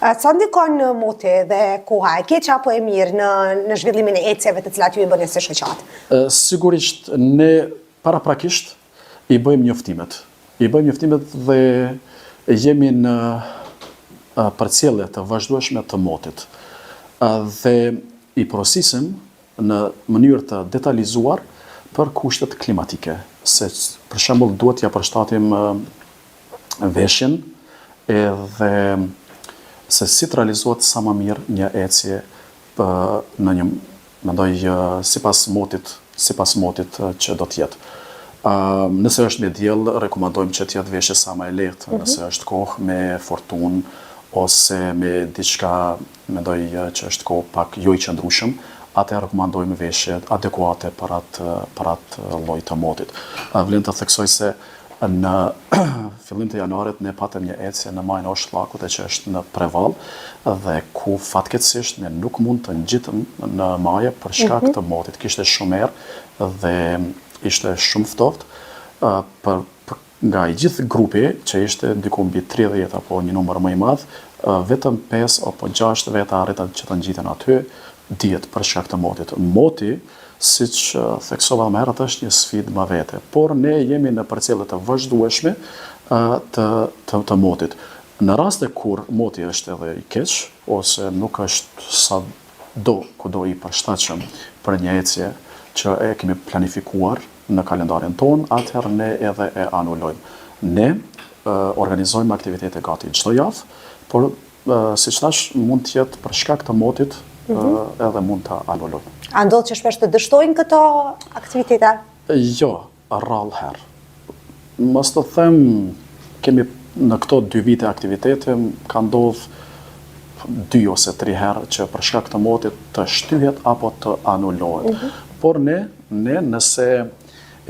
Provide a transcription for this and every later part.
Sa ndikon moti dhe koha e keq apo e mirë në zhvillimin e ecjeve të cilat ju i bëni si shoqat? Sigurisht, ne paraprakisht i bëjmë njoftimet. Dhe jemi në përcjellje të vazhdueshme të motit. Dhe i porosisim në mënyrë të detalizuar për kushtet klimatike. Se, për shembull, duhet ja përshtatim veshjen edhe se si të realizohet sa më mirë një ecje në një, mendoj, sipas motit që do të jetë. Nëse është me diell, rekomandojmë që të jetë veshje sa më e lehtë, nëse është kohë me fortunë ose me diçka, mendoj që është kohë pak jo i qëndrueshëm, atë rekomandojmë veshje adekuate për atë lloj të motit. Vlen të theksoj se në fillim të janarit ne patëm një ecje në majën e Oshllakut që është në Prevall dhe ku fatkeqësisht ne nuk mund të ngjitëm në majë për shkak të motit. Kishte shumë erë dhe ishte shumë ftohtë nga i gjithë grupi që ishte diku mbi 30 apo një numër më i madh, vetëm 5 apo 6 veta arritën që të ngjiten aty dihet për shkak të motit. Moti, siç theksova më herët, është një sfidë më vete, por ne jemi në përcjellje të vazhdueshme të motit. Në raste kur moti është edhe i keq ose nuk është sa kudo i përshtatshëm për një ecje që e kemi planifikuar në kalendarin ton, atëherë ne edhe e anulojmë. Ne organizojmë aktivitete gati çdo javë, por siç thash, mund të jetë për shkak të motit edhe mund të anulojmë. A ndodh që shpesh të dështojnë këto aktivitete? Jo, rrallë herë. Mos të them, kemi në këto 2 vite aktivitete, ka ndodh 2 ose 3 herë që për shkak të motit të shtyhet apo të anulohet. Por ne nëse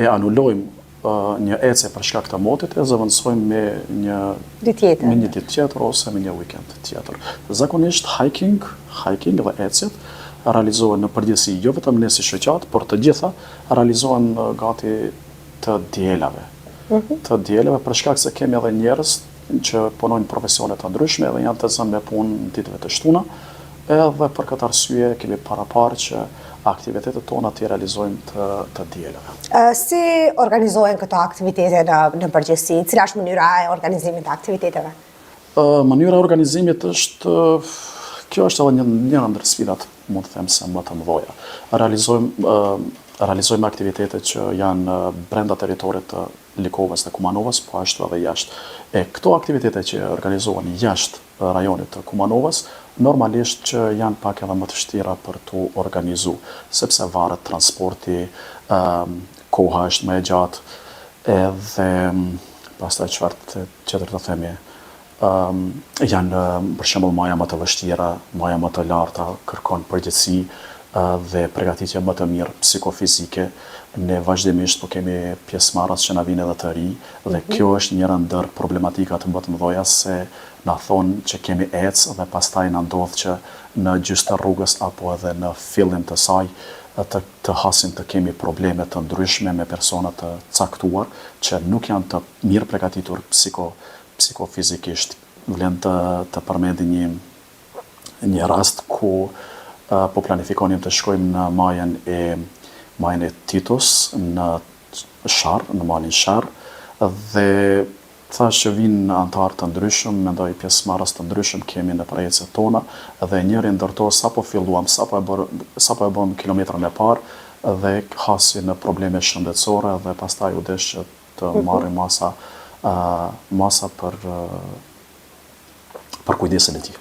e anulojmë një ecje për shkak të motit, e zëvendësojmë me një ditë tjetër ose me një weekend tjetër. Zakonisht hiking dhe ecjet realizohen në përgjithësi jo vetëm ne si shoqat, por të gjitha realizohen gati të dielave. Të dielave për shkak se kemi edhe njerëz që punojnë profesione të ndryshme dhe janë të zënë me punë në ditëve të shtuna, edhe për këtë arsye kemi paraparë që aktivitetet tona të realizojmë të dielave. Si organizohen këto aktivitete në përgjithësi? Cila është mënyra e organizimit të aktiviteteve? Mënyra e organizimit është, kjo është edhe një ndër sfidat, mund të them se më të mëdha. Realizojmë aktivitete që janë brenda territorit të Likovës dhe Kumanovës, po ashtu edhe jashtë. Këto aktivitete që organizohen jashtë rajonit të Kumanovës, normalisht që janë pak edhe më të vështira për të organizu, sepse varet transporti, koha është më e gjatë, edhe pastaj çfarë tjetër të themi, janë për shembull maja më të vështira, maja më të larta, kërkon përgjegjësi dhe përgatitje më të mirë psikofizike. Ne vazhdimisht po kemi pjesëmarrës që na vinë edhe të ri dhe kjo është njëra ndër problematikat më të mëdha se na thonë që kemi ecë dhe pastaj na ndodh që në gjysmë të rrugës apo edhe në fillim të saj të hasim të kemi probleme të ndryshme me persona të caktuar që nuk janë të mirë përgatitur psikofizikisht. Vlen të përmendi një rast ku po planifikonim të shkojmë në majën e Titos në Sharr, në malin Sharr, dhe thash që vinë antarë të ndryshëm, mendoj pjesëmarrës të ndryshëm kemi në ecjet tona, dhe njëri ndër to sapo filluam, sapo e bëm kilometrën e parë dhe hasi në probleme shëndetësore dhe pastaj u desh që të marrim masa për kujdesin e tij.